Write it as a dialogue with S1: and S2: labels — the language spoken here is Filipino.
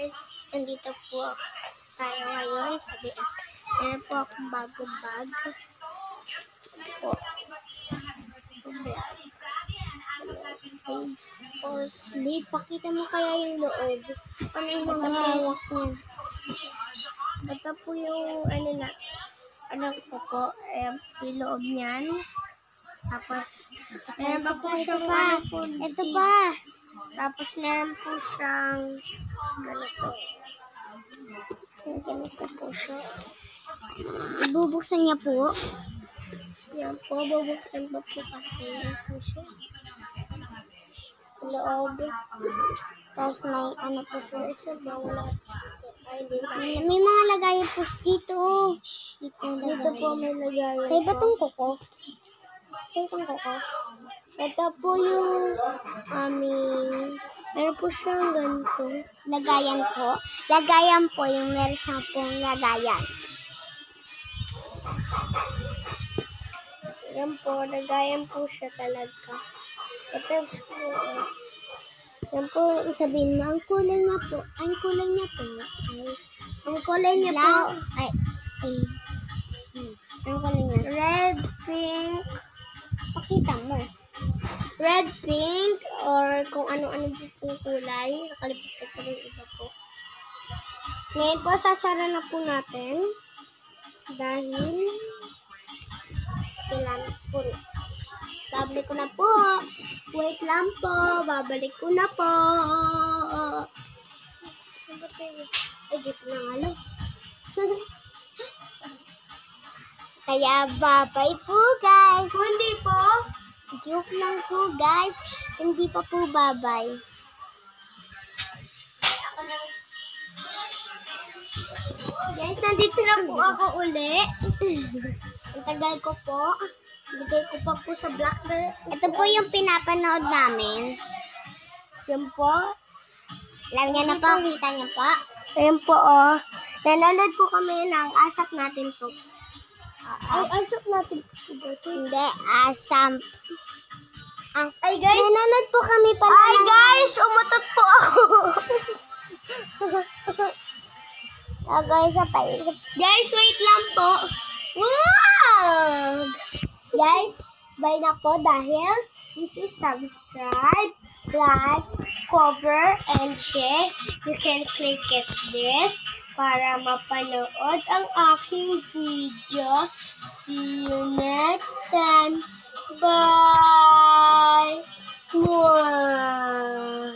S1: guys, nandito po tayo ngayon. Meron po akong bagong bag. Po. Pakita mo kaya yung loob. Ano yung mga hawak niyan? Ito po yung ko po, yung loob niyan. Tapos, meron pa po siyang ito pa. Tapos, meron po siyang ganito po siya. Ibubuksan niya po. Yan po, bubuksan po kasi po siya. Loob. Tapos, may po po isa bawala. May mga lagayan po dito. Dito po may lagayan. Sa iba tong kuko. Ito po yung meron po siyang ganito. Lagayan po. Lagayan po yung meron siyang pong lagayan. Yan po, lagayan po siya talaga. Ito po. Yan po, sabihin mo, ang kulay niya po. Ang kulay niya po. Ang kulay niya po. Ang kulay niya. Red, pink. Pakita mo. Red, pink, or kung ano-ano po kulay. Nakalimutan ko rin iba po. Ngayon po, sasara na po natin. Dahil, kailangan po. Babalik ko na po. Wait lang po. Babalik ko na po. Ay, dito na nga lang. Kaya, bye-bye po, guys. Hindi po. Joke lang po, guys. Hindi pa po bye-bye. Guys, nandito na po ako uli. Ang tagal ko po. Bigay ko pa po sa Blackberry. Ito po yung pinapanood namin. Yan po. Alam niya na po. Kita niya po. Ayan po, oh. Nanonood po kami ng asap natin po. Asap natin po. Hindi, asam. Ay, guys. Nanonood po kami pala. Ay, guys. Umutot po ako. Guys, wait lang po. Wow! Guys, bye na po dahil this is subscribe, like, cover, and share. You can click it this para mapanood ang aking video. See you next time. Bye! Wow!